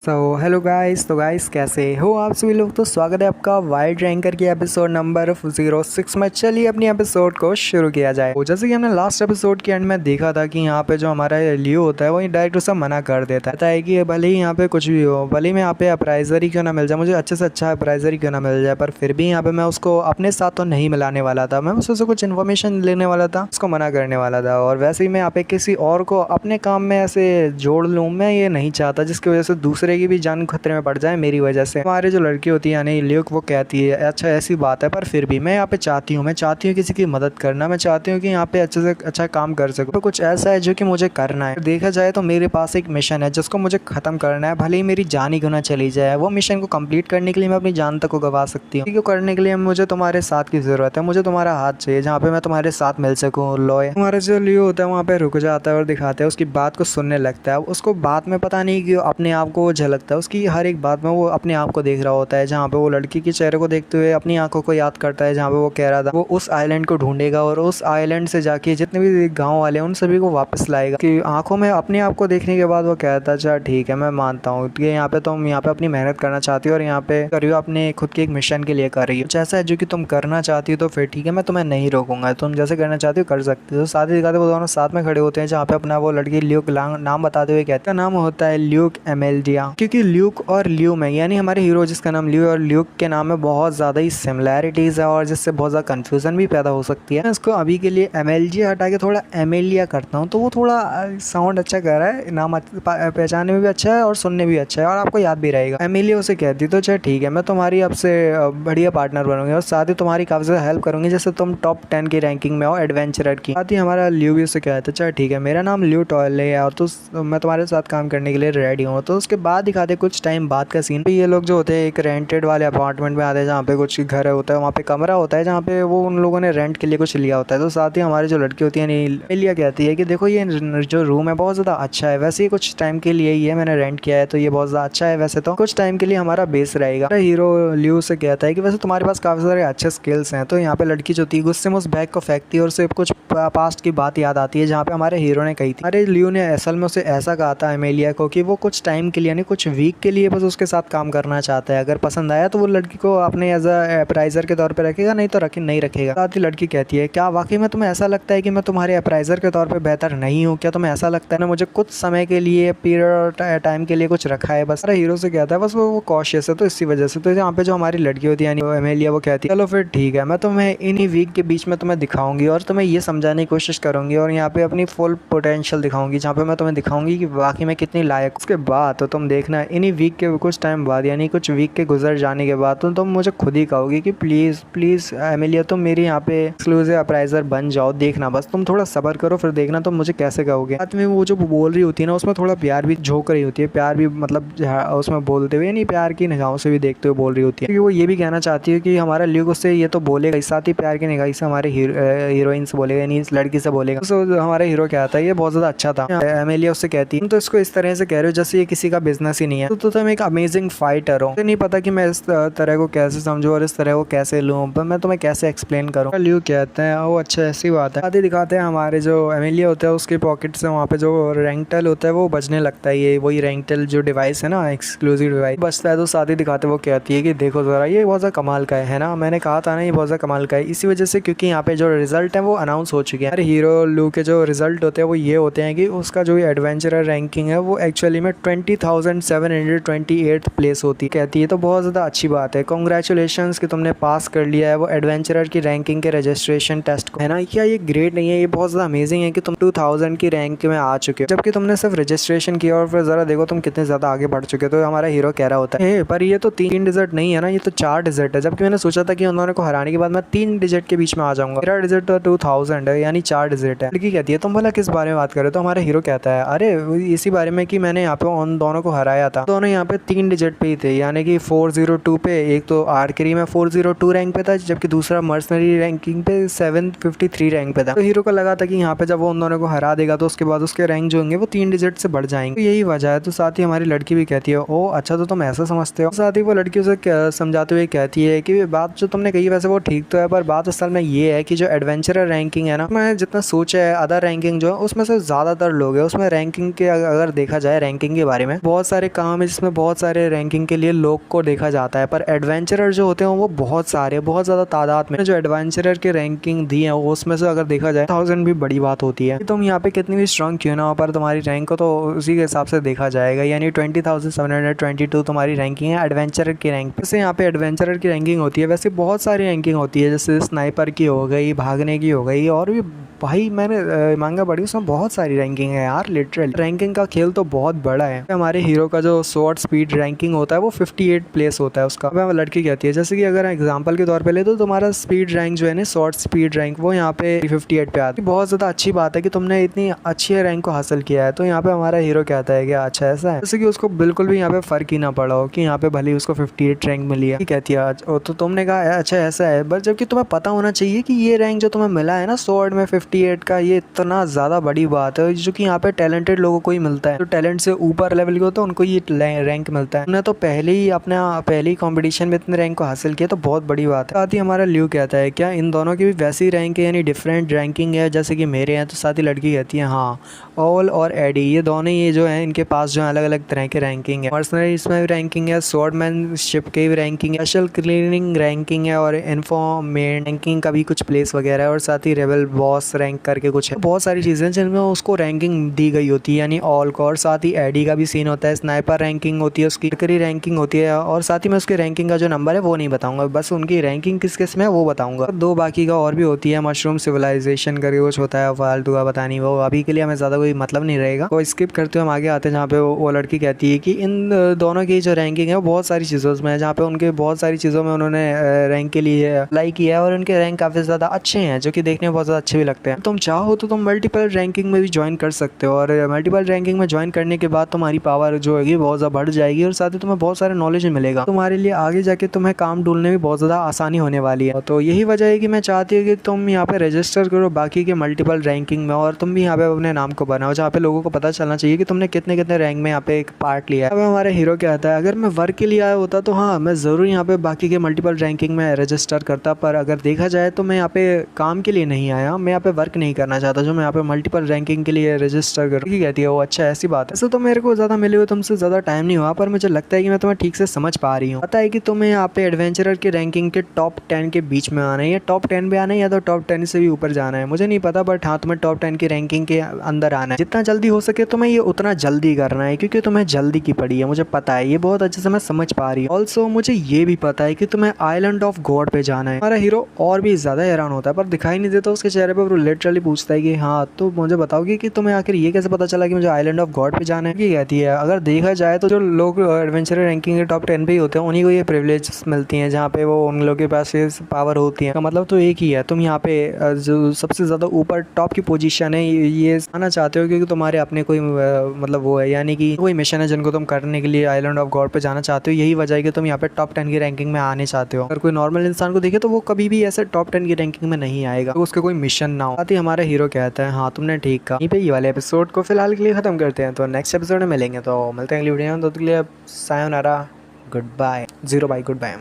तो hello guys, कैसे हो आप सभी लोग। तो स्वागत है आपका वाइल्ड रैंकर की एपिसोड नंबर 06 में। चलिए अपनी एपिसोड को शुरू किया जाए। तो जैसे कि हमने लास्ट एपिसोड के एंड में देखा था कि यहाँ पे जो हमारा लियो होता है वो डायरेक्ट उसे मना कर देता है कि भले ही यहाँ पे कुछ भी हो, भले ही मैं यहाँ पे अप्राइजर ही क्यों ना मिल जाए, मुझे अच्छे से अच्छा अप्राइजर ही क्यों ना मिल जाए, पर फिर भी यहाँ पे मैं उसको अपने साथ तो नहीं मिलाने वाला था। मैं उससे कुछ इन्फॉर्मेशन लेने वाला था, उसको मना करने वाला था। और वैसे ही मैं यहाँ पे किसी और को अपने काम में ऐसे जोड़ लूँ, मैं ये नहीं चाहता जिसकी वजह से दूसरे की भी जान खतरे में पड़ जाए मेरी वजह से। हमारी जो लड़की होती है यानी ल्यूक, वो कहती है अच्छा ऐसी बात है, पर फिर भी मैं यहाँ पे चाहती हूँ किसी की मदद करना। मैं चाहती हूँ कि यहाँ पे अच्छे से अच्छा काम कर सकूँ। तो कुछ ऐसा है जो कि मुझे करना है। देखा जाए तो मेरे पास एक मिशन है जिसको मुझे खत्म करना है, भले ही मेरी जान ही क्यों ना चली जाए। वो मिशन को कंप्लीट करने के लिए मैं अपनी जान तक को गवा सकती हूँ। करने के लिए मुझे तुम्हारे साथ की जरूरत है, मुझे तुम्हारा हाथ चाहिए जहाँ पे मैं तुम्हारे साथ मिल सकूँ। लॉय हमारा जो लियो होता है वहाँ पे रुक जाता है और दिखाता है, उसकी बात को सुनने लगता है। उसको बात में पता नहीं क्यों अपने आप को झलकता है, उसकी हर एक बात में वो अपने आप को देख रहा होता है। जहाँ पे वो लड़की के चेहरे को देखते हुए अपनी आंखों को याद करता है, जहाँ पे वो कह रहा था वो उस आइलैंड को ढूंढेगा और उस आइलैंड से जाके जितने भी गांव वाले हैं उन सभी को वापस लाएगा। कि आंखों में अपने आप को देखने के बाद वो कहता है अच्छा ठीक है, मैं मानता हूँ कि यहाँ पे तुम यहाँ पे अपनी मेहनत करना चाहती हो और यहाँ पे कर रही हो अपने खुद के एक मिशन के लिए कर रही हो। कुछ ऐसा है जो कि तुम करना चाहती हो तो फिर ठीक है, मैं तुम्हें नहीं रोकूंगा, तुम जैसे करना चाहती हो कर सकते हो। साथ ही दिखाते वो दोनों साथ में खड़े होते हैं, जहाँ पे अपना वो लड़की ल्यूक नाम बताते हुए कहते हैं नाम होता है ल्यूक एमेल्डिया। क्योंकि ल्यूक और ल्यू में यानी हमारे हीरो जिसका नाम ल्यू और ल्यूक के नाम में बहुत ज़्यादा ही सिमिलैरिटीज़ है और जिससे बहुत ज़्यादा कंफ्यूजन भी पैदा हो सकती है। मैं इसको अभी के लिए एमेल्जिया हटा के थोड़ा एमेलिया करता हूँ, तो वो थोड़ा साउंड अच्छा कर रहा है, नाम पहचानने में भी अच्छा है और सुनने भी अच्छा है और आपको याद भी रहेगा। एमेलिया उसे कहती तो चल ठीक है, मैं तुम्हारी अब से बढ़िया पार्टनर बनूंगी और साथ ही तुम्हारी काफ़ी ज़्यादा हेल्प करूंगी, जैसे तुम टॉप 10 की रैंकिंग में हो एडवेंचरर की। साथ ही हमारा ल्यू भी उसे कहता है चल ठीक है, मेरा नाम ल्यू टॉयले है और तो मैं तुम्हारे साथ काम करने के लिए रेडी हूँ। तो उसके बाद दिखाते कुछ टाइम बाद का सीन। ये लोग जो होते हैं एक रेंटेड वाले अपार्टमेंट में आते हैं, जहाँ पे कुछ घर होता है, वहाँ पे कमरा होता है जहाँ पे वो उन लोगों ने रेंट के लिए कुछ लिया होता है। तो साथ ही हमारी जो लड़की होती है एमिलिया कहती है कि देखो ये जो रूम है बहुत ज़्यादा अच्छा है, वैसे ही कुछ टाइम के लिए ही है, मैंने रेंट किया है तो ये बहुत ज़्यादा अच्छा है, वैसे तो कुछ टाइम के लिए हमारा बेस रहेगा। हीरो ल्यू से कहता है कि वैसे तुम्हारे पास काफ़ी सारे अच्छे स्किल्स हैं। तो यहाँ पे लड़की जो थी गुस्से में उस बैग को फेंकती है और उसे कुछ पास्ट की बात याद आती है, जहाँ पे हमारे हीरो ने कही थी। अरे ल्यू ने असल में उसे ऐसा कहा था एमेलिया को कि वो कुछ टाइम के लिए यानी कुछ वीक के लिए बस उसके साथ काम करना चाहता है, अगर पसंद आया तो वो लड़की को अपने एज अप्राइजर के तौर पे रखेगा, नहीं तो नहीं रखेगा। साथ ही लड़की कहती है क्या वाकई में तुम्हें ऐसा लगता है कि मैं तुम्हारे अप्राइजर के तौर पे बेहतर नहीं हूँ? क्या तुम्हें ऐसा लगता है ना मुझे कुछ समय के लिए पीरियड टाइम के लिए कुछ रखा है बस? अरे हीरो से कहता है बस वो कॉशियस है तो इसी वजह से। तो यहाँ पे जो हमारी लड़की होती है यानी एमेलिया वो कहती है चलो फिर ठीक है, मैं तुम्हें इन्हीं वीक के बीच में तुम्हें दिखाऊंगी और तुम्हें ये समझाने की कोशिश करूंगी और यहाँ पे अपनी फुल पोटेंशियल दिखाऊंगी, जहाँ पे मैं तुम्हें दिखाऊंगी कि वाकई में कितनी लायक। उसके बाद तो तुम देखना इन्हीं वीक के कुछ टाइम बाद यानी कुछ वीक के गुजर जाने के बाद तो तुम मुझे खुद ही कहोगी कि प्लीज़ प्लीज़ एमिलिया तुम मेरी यहाँ पे एक्सक्लूसिव अप्राइजर बन जाओ। देखना बस तुम थोड़ा सब्र करो, फिर देखना तुम मुझे कैसे कहोगे। साथ में वो जो बोल रही होती है ना उसमें थोड़ा प्यार भी झोंक रही होती है, प्यार भी मतलब उसमें बोलते हुए नहीं, प्यार की निगाहों से भी देखते हुए बोल रही होती है, क्योंकि वो ये भी कहना चाहती है कि हमारा ल्यूक उससे ये तो बोलेगा, साथ ही प्यार की निगाह से हमारे हीरोइन से बोलेगा यानी इस लड़की से बोलेगा। तो हमारा हीरो क्या आता है ये बहुत ज़्यादा अच्छा था। एमिलिया उससे कहती है तो इसको इस तरह से कह रहे हो जैसे ये किसी का बिजनेस ही नहीं है, तो तुम एक अमेजिंग फाइटर हो। नहीं पता कि मैं इस तरह को कैसे समझूं और इस तरह को कैसे लूं, पर मैं तुम्हें कैसे एक्सप्लेन करूं। ल्यू कहते हैं वो अच्छा ऐसी बात है। आगे दिखाते हैं हमारे जो एमिलिया होता है उसके पॉकेट से वहाँ पे जो रेंटल होता है वो बजने लगता है, ये वही रेंटल जो डिवाइस है ना एक्सक्लूसिव डिवाइस बजता है। तो साथ ही दिखाते वो कहती है कि देखो जरा ये बहुत ज़्यादा कमाल का है ना, मैंने कहा था ना ये बहुत ज़्यादा कमाल का है, इसी वजह से क्योंकि यहाँ पे जो रिजल्ट है वो अनाउंस हो चुके हैं। अरे हीरो लू के जो रिजल्ट होते हैं वो ये होते हैं कि उसका जो एडवेंचरर रैंकिंग है वो एक्चुअली में 20,728 प्लेस होती कहती है। तो बहुत ज़्यादा अच्छी बात है, कॉन्ग्रेचुलेशंस कि तुमने पास कर लिया है वो एडवेंचरर की रैंकिंग के रजिस्ट्रेशन टेस्ट को, है ना। क्या ये ग्रेट नहीं है? ये बहुत ज़्यादा अमेजिंग है कि तुम 2000 की रैंक में आ चुके हो, जबकि तुमने सिर्फ रजिस्ट्रेशन किया और फिर ज़रा देखो तुम कितने ज़्यादा आगे बढ़ चुके हो। तो हमारा हीरो कह रहा होता है पर ये तो 3 डिजिट नहीं है ना, ये तो 4 डिजिट है, जबकि मैंने सोचा था कि उन्होंने को हराने के बाद मैं 3 डिजिट के बीच में आ जाऊंगा। मेरा डिजिट तो 2000 है यानी 4 डिजिट है। लड़की कहती है तुम भला किस बारे में बात कर रहे हो? तो हमारा हीरो कहता है अरे इसी बारे में कि मैंने यहाँ पे उन दोनों को हराया था, दोनों यहाँ पे 3 डिजिट पे ही थे, यानी कि 402 पे, एक तो आर्करी में 402 रैंक पे था जबकि दूसरा मर्सनरी रैंकिंग पे 753 रैंक पे था। तो हीरो को लगा था कि यहाँ पे जब वो उन दोनों को हरा देगा तो उसके बाद उसके रैंक जो होंगे वो 3 डिजिट से बढ़ जाएंगे, तो यही वजह है। तो साथ ही हमारी लड़की भी कहती है ओ अच्छा तो तुम ऐसा समझते हो। साथ ही वो लड़की उसे समझाते हुए कहती है कि बात जो तुमने कही वैसे वो ठीक तो है, पर बात असल में ये है कि जो एडवेंचरर रैंकिंग है ना, मैं जितना सोच है अदर रैंकिंग जो है उसमें से ज़्यादातर लोग हैं उसमें रैंकिंग के अगर देखा जाए रैंकिंग के बारे में बहुत सारे काम है जिसमें बहुत सारे रैंकिंग के लिए लोग को देखा जाता है, पर एडवेंचरर जो होते हैं वो बहुत सारे, बहुत ज़्यादा तादाद में जो एडवेंचरर के रैंकिंग दी है उसमें से अगर देखा जाए 1000 भी बड़ी बात होती है। तुम यहाँ पे कितनी भी स्ट्रॉन्ग क्यों ना हो, पर तुम्हारी रैंक को तो उसी के हिसाब से देखा जाएगा, यानी 20,722 तुम्हारी रैंकिंग है एडवेंचरर की रैंक। वैसे यहाँ पे एडवेंचरर की रैंकिंग होती है, वैसे बहुत सारी रैंकिंग होती है, जैसे स्नाइपर की हो गई, भागने की हो गई, और भी भाई मैंने मांगा पड़ी उसमें बहुत सारी रैंकिंग है यार। लिटरली रैंकिंग का खेल तो बहुत बड़ा है। हमारे हीरो का जो स्वॉर्ड स्पीड रैंकिंग होता है वो 58 प्लेस होता है उसका। वह लड़की कहती है, जैसे कि अगर एग्जांपल के तौर पे ले तो तुम्हारा स्पीड रैंक जो है ना, स्वॉर्ड स्पीड रैंक, वो यहाँ पे 58 पे आती है। बहुत ज़्यादा अच्छी बात है कि तुमने इतनी अच्छी रैंक को हासिल किया है। तो यहाँ पे हमारा हीरो कहता है कि अच्छा ऐसा है, जैसे कि उसको बिल्कुल भी यहाँ पे फर्क ही ना पड़ा हो कि यहाँ पे भले उसको 58 रैंक मिली है। कहती है तो तुमने कहा अच्छा ऐसा है, बट जबकि तुम्हें पता होना चाहिए कि ये रैंक जो तुम्हें मिला है ना स्वॉर्ड में 58 का, ये इतना ज़्यादा बड़ी बात है, जो कि यहाँ पे टैलेंटेड लोगों को ही मिलता है। तो टैलेंट से ऊपर लेवल के होते हैं उनको ये रैंक मिलता है। उन्हें तो पहले ही अपना पहली कंपटीशन में इतने रैंक को हासिल किया, तो बहुत बड़ी बात है। साथ ही हमारा ल्यू कहता है क्या इन दोनों की भी वैसी रैंक है, यानी डिफरेंट रैंकिंग है जैसे कि मेरे हैं। तो साथ ही लड़की कहती है हाँ, ऑल और एडी ये दोनों ये जो है इनके पास जो है अलग अलग तरह के रैंकिंग है। पर्सनली इसमें भी रैंकिंग है, स्वॉर्डमैनशिप की भी रैंकिंग है, स्पेशल क्लीनिंग रैंकिंग है, और इन्फॉर्मेट रैंकिंग का भी कुछ प्लेस वगैरह है, और साथ ही रेबल बॉस रैंक करके कुछ है। बहुत सारी चीज़ें जिनमें उसको रैंकिंग दी गई होती है, यानी ऑल को। और साथ ही एडी का भी सीन होता है, स्नाइपर रैंकिंग होती है, उसकी करी रैंकिंग होती है, और साथ ही मैं उसकी रैंकिंग का जो नंबर है वो नहीं बताऊंगा, बस उनकी रैंकिंग किस किस में है वो बताऊंगा। दो बाकी का और भी होती है, मशरूम सिविलाइजेशन करके कुछ होता है, फालतू का पता नहीं, वो अभी के लिए हमें ज़्यादा कोई मतलब नहीं रहेगा, तो स्किप करते हुए हम आगे आते हैं जहाँ पे वो लड़की कहती है कि इन दोनों की जो रैंकिंग है वो बहुत सारी चीज़ों में है, जहाँ पे उनके बहुत सारी चीज़ों में उन्होंने रैंक के लिए अप्लाई किया है, और उनके रैंक काफ़ी ज़्यादा अच्छे हैं, जो कि देखने में बहुत ज़्यादा अच्छे भी लगते हैं। तुम चाहो तो तुम मल्टीपल रैंकिंग में भी ज्वाइन कर सकते हो, और मल्टीपल रैंकिंग में ज्वाइन करने के बाद तुम्हारी पावर जो है बहुत ज़्यादा बढ़ जाएगी, और साथ ही तुम्हें बहुत सारे नॉलेज मिलेगा। तुम्हारे लिए आगे जाके तुम्हें काम ढूंढने में बहुत ज़्यादा आसानी होने वाली है। तो यही वजह है कि मैं चाहती हूँ कि तुम यहाँ पे रजिस्टर करो बाकी के मल्टीपल रैंकिंग में, और तुम भी यहाँ पे अपने नाम को बनाओ, जहाँ पे लोगों को पता चलना चाहिए कि तुमने कितने कितने रैंक में यहाँ पे एक पार्ट लिया है। अब हमारा हीरो कहता है अगर मैं वर्क के लिए आया होता तो हाँ मैं ज़रूर यहाँ पे बाकी के मल्टीपल रैंकिंग में रजिस्टर करता, पर अगर देखा जाए तो मैं यहाँ पे काम के लिए नहीं आया, मैं यहाँ पे वर्क नहीं करना चाहता जो मैं यहाँ पे मल्टीपल रैंकिंग के लिए रजिस्टर करूँ। कहती है वो अच्छा ऐसी बात है। ऐसे तो मेरे को ज़्यादा मिले हुए तुमसे ज़्यादा टाइम नहीं हुआ, पर मुझे लगता है कि मैं तुम्हें ठीक से समझ पा रही हूँ। पता है कि तुम्हें यहाँ पे एडवेंचरर की रैंकिंग के टॉप 10 के बीच में आना है, या टॉप 10 पे आना है, या तो टॉप 10 से भी ऊपर जाना है, मुझे नहीं पता, बट हाँ तुम्हें टॉप 10 की रैंकिंग के अंदर आना है। जितना जल्दी हो सके तुम्हें ये उतना जल्दी करना है, क्योंकि तुम्हें जल्दी की पड़ी है, मुझे पता है, ये बहुत अच्छे से मैं समझ पा रही हूँ। ऑल्सो मुझे ये भी पता है कि तुम्हें आइलैंड ऑफ गॉड पे जाना है। हमारा हीरो और भी ज़्यादा हैरान होता है, पर दिखाई नहीं देता उसके चेहरे पर, लिटरली पूछता है कि हाँ तो मुझे बताओगे कि तुम्हें आखिर ये कैसे पता चला कि मुझे आइलैंड ऑफ गॉड पे जाना है। ये कहती है अगर देखा जाए तो जो लोग एडवेंचर रैंकिंग के टॉप 10 पे ही होते हैं उन्हीं को ये प्रिविलेज मिलती हैं, जहाँ पे वो उन लोगों के पास ये पावर होती है। मतलब तो एक ही है, तुम यहाँ पे जो सबसे ज़्यादा ऊपर टॉप की पोजीशन है ये आना चाहते हो, क्योंकि तुम्हारे अपने कोई मतलब वो है, यानी कि कोई मिशन है जिनको तुम करने के लिए आइलैंड ऑफ गॉड पे जाना चाहते हो। यही वजह है कि तुम यहाँ पे टॉप 10 की रैंकिंग में आने चाहते हो। अगर कोई नॉर्मल इंसान को देखे तो वो कभी भी ऐसे टॉप 10 की रैंकिंग में नहीं आएगा, तो उसके कोई मिशन ना हो। साथ ही हमारा हीरो कहता है हाँ तुमने ठीक कहा। यहीं पे ये वाले एपिसोड को फिलहाल के लिए खत्म करते हैं, तो नेक्स्ट एपिसोड में मिलेंगे। तो मिलते हैं अगली वीडियो में, तो सायोनारा, goodbye, 0 bye, good bye.